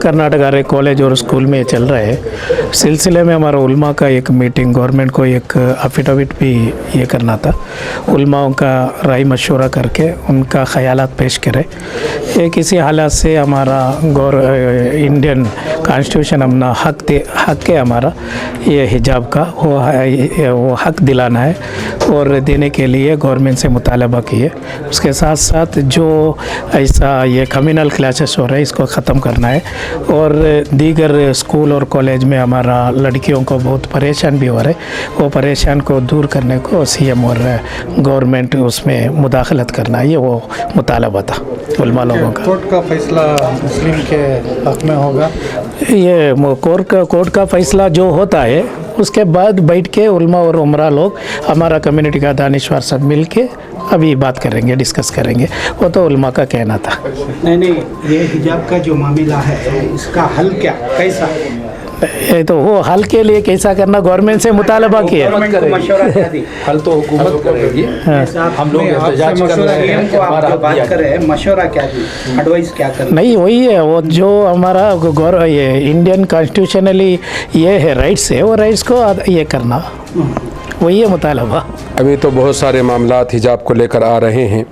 कर्नाटक आर्य college और school में चल रहा है सिलसिले में हमारा उल्मा का एक मीटिंग, गवर्नमेंट को एक अफिडेविट भी ये करना था। उल्माओं का राय मशवरा करके उनका ख्यालात पेश करें। ये किसी हालात से हमारा इंडियन कॉन्स्टिट्यूशन अपना हक है हमारा ये हिजाब का, वो हक दिलाना है और देने के लिए गवर्नमेंट से मुतालबा किए। उसके साथ साथ जो ऐसा ये कम्युनल क्लासेस हो रहा है इसको ख़त्म करना है और दीगर स्कूल और कॉलेज में हमारा लड़कियों को बहुत परेशान भी हो रहे, वो परेशान को दूर करने को सीएम और गवर्नमेंट उसमें मुदाखलत करना है, ये वो मुतालबा था उलमा लोगों का। कोर्ट का फैसला मुस्लिम के हक में होगा। ये कोर्ट का फैसला जो होता है उसके बाद बैठ के उलमा और उमरा लोग हमारा कम्युनिटी का दानिश्वर सब मिल के अभी बात करेंगे, डिस्कस करेंगे। वो तो उलमा का कहना था। नहीं, ये हिजाब का जो मामला है इसका हल क्या, कैसा? ये तो वो हल के लिए कैसा करना गवर्नमेंट से मुतालबा किया। मशवरा क्या दी? हल तो हुकूमत करेगी। हम लोग एहतजाज कर रहे हैं कि हमारा बात करें, मशवरा क्या दी, एडवाइस क्या कर? नहीं, वही है वो जो हमारा ये इंडियन कॉन्स्टिट्यूशनली ये है राइट्स है, वो राइट्स को ये करना, वही है मुतालबा। अभी तो बहुत सारे मामलात हिजाब को लेकर आ रहे हैं,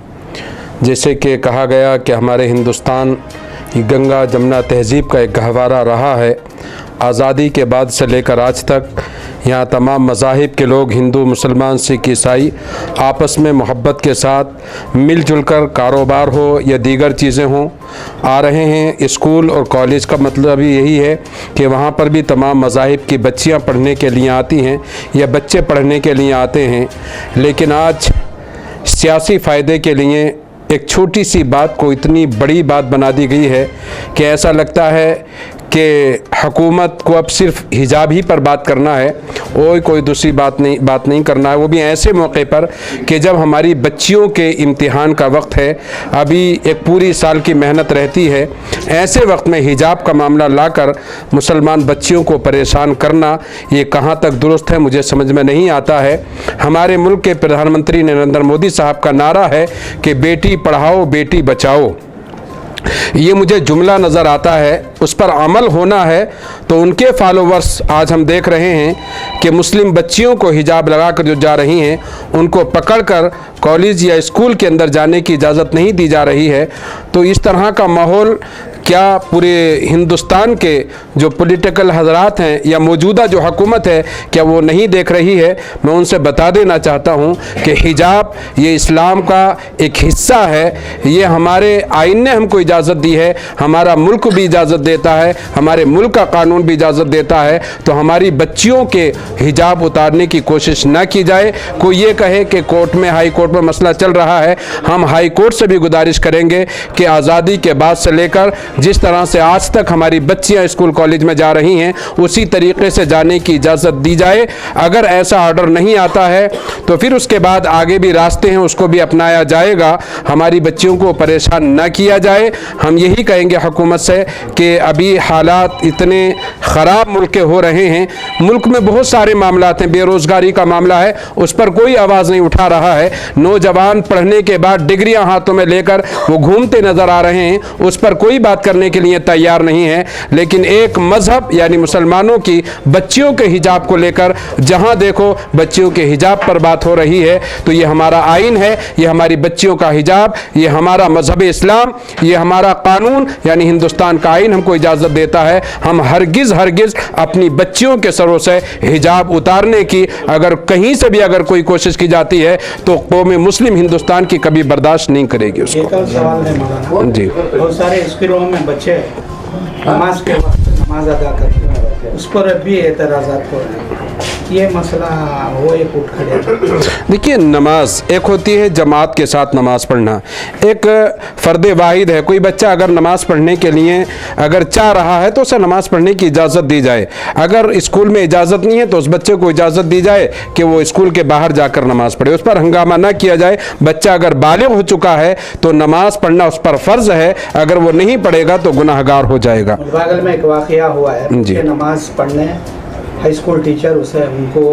जैसे कि कहा गया कि हमारे हिंदुस्तान गंगा जमुना तहज़ीब का एक गहवारा रहा है। आज़ादी के बाद से लेकर आज तक यहाँ तमाम मज़ाहिब के लोग, हिंदू, मुसलमान, सिख, ईसाई, आपस में मोहब्बत के साथ मिलजुल कर कारोबार हो या दीगर चीज़ें हों आ रहे हैं। स्कूल और कॉलेज का मतलब ही यही है कि वहाँ पर भी तमाम मज़ाहिब की बच्चियाँ पढ़ने के लिए आती हैं या बच्चे पढ़ने के लिए आते हैं। लेकिन आज सियासी फ़ायदे के लिए एक छोटी सी बात को इतनी बड़ी बात बना दी गई है कि ऐसा लगता है कि हुकूमत को अब सिर्फ हिजाब ही पर बात करना है और कोई दूसरी बात नहीं करना है, वो भी ऐसे मौके पर कि जब हमारी बच्चियों के इम्तिहान का वक्त है, अभी एक पूरी साल की मेहनत रहती है। ऐसे वक्त में हिजाब का मामला लाकर मुसलमान बच्चियों को परेशान करना ये कहाँ तक दुरुस्त है मुझे समझ में नहीं आता है। हमारे मुल्क के प्रधानमंत्री नरेंद्र मोदी साहब का नारा है कि बेटी पढ़ाओ बेटी बचाओ। ये मुझे जुमला नज़र आता है, उस पर अमल होना है। तो उनके फॉलोवर्स आज हम देख रहे हैं कि मुस्लिम बच्चियों को हिजाब लगाकर जो जा रही हैं उनको पकड़कर कॉलेज या स्कूल के अंदर जाने की इजाज़त नहीं दी जा रही है। तो इस तरह का माहौल क्या पूरे हिंदुस्तान के जो पॉलिटिकल हजरात हैं या मौजूदा जो हुकूमत है क्या वो नहीं देख रही है? मैं उनसे बता देना चाहता हूँ कि हिजाब ये इस्लाम का एक हिस्सा है, ये हमारे आईन ने हमको इजाज़त दी है, हमारा मुल्क भी इजाज़त देता है, हमारे मुल्क का कानून भी इजाज़त देता है। तो हमारी बच्चियों के हिजाब उतारने की कोशिश ना की जाए। कोई ये कहे कि कोर्ट में, हाई कोर्ट में मसला चल रहा है, हम हाई कोर्ट से भी गुजारिश करेंगे कि आज़ादी के बाद से लेकर जिस तरह से आज तक हमारी बच्चियां स्कूल कॉलेज में जा रही हैं उसी तरीके से जाने की इजाज़त दी जाए। अगर ऐसा ऑर्डर नहीं आता है तो फिर उसके बाद आगे भी रास्ते हैं उसको भी अपनाया जाएगा। हमारी बच्चियों को परेशान न किया जाए। हम यही कहेंगे हुकूमत से कि अभी हालात इतने ख़राब मुल्क के हो रहे हैं, मुल्क में बहुत सारे मामलात हैं, बेरोज़गारी का मामला है, उस पर कोई आवाज़ नहीं उठा रहा है। नौजवान पढ़ने के बाद डिग्रियां हाथों में लेकर वो घूमते नज़र आ रहे हैं, उस पर कोई बात करने के लिए तैयार नहीं है। लेकिन एक मजहब यानी मुसलमानों की बच्चियों के हिजाब को लेकर जहां देखो बच्चियों के हिजाब पर बात हो रही है, तो ये हमारा आइन है, ये हमारी बच्चियों का हिजाब, ये हमारा मजहब इस्लाम, ये हमारा कानून यानी हिंदुस्तान का आइन हमको इजाज़त देता है। हम हरगिज़ अपनी बच्चियों के सरों से हिजाब उतारने की अगर कहीं से भी अगर कोई कोशिश की जाती है तो कौम मुस्लिम हिंदुस्तान की कभी बर्दाश्त नहीं करेगी उसको। एक और सवाल है मौलाना जी, बहुत सारे स्कूलों में बच्चे नमाज के वक्त नमाज अदा करते हैं, उस पर भी एतराज़ात हो रहे हैं। ये मसला वो एक उठ खड़े। देखिए, नमाज एक होती है जमात के साथ नमाज पढ़ना, एक फ़र्द वाहिद है। कोई बच्चा अगर नमाज पढ़ने के लिए अगर चाह रहा है तो उसे नमाज पढ़ने की इजाज़त दी जाए। अगर स्कूल में इजाज़त नहीं है तो उस बच्चे को इजाज़त दी जाए कि वो स्कूल के बाहर जाकर नमाज पढ़े, उस पर हंगामा ना किया जाए। बच्चा अगर बालिग हो चुका है तो नमाज पढ़ना उस पर फ़र्ज़ है, अगर वो नहीं पढ़ेगा तो गुनाहगार हो जाएगा। मुलबागल में एक वाक़या हुआ है जी। कि नमाज पढ़ने हाई स्कूल टीचर उसे उनको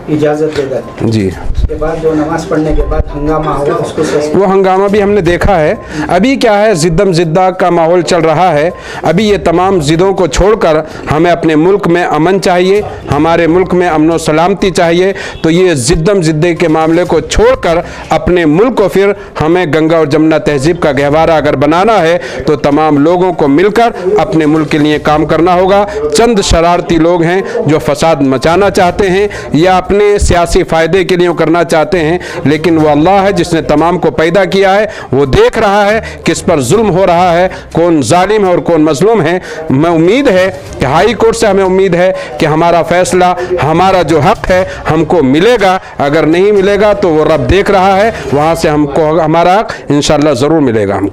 इजाज़त दे गए जी। उसके बाद जो नमाज पढ़ने के बाद हंगामा हुआ उसको वो हंगामा भी हमने देखा है। अभी क्या है, ज़िद्दम ज़िद्दा का माहौल चल रहा है। अभी ये तमाम ज़िद्दों को छोड़कर हमें अपने मुल्क में अमन चाहिए, हमारे मुल्क में अमन व सलामती चाहिए। तो ये ज़िद्दम ज़िद्दे के मामले को छोड़कर अपने मुल्क को फिर हमें गंगा और जमुना तहज़ीब का गहवारा अगर बनाना है तो तमाम लोगों को मिलकर अपने मुल्क के लिए काम करना होगा। चंद शरारती लोग हैं जो फसाद मचाना चाहते हैं या अपने सियासी फ़ायदे के लिए करना चाहते हैं, लेकिन वो अल्लाह है जिसने तमाम को पैदा किया है, वो देख रहा है किस पर जुल्म हो रहा है, कौन जालिम है और कौन मजलूम है। मैं उम्मीद है कि हाई कोर्ट से हमें उम्मीद है कि हमारा फैसला, हमारा जो हक है हमको मिलेगा। अगर नहीं मिलेगा तो वो रब देख रहा है, वहाँ से हमको हमारा हक इंशाअल्लाह ज़रूर मिलेगा हमको।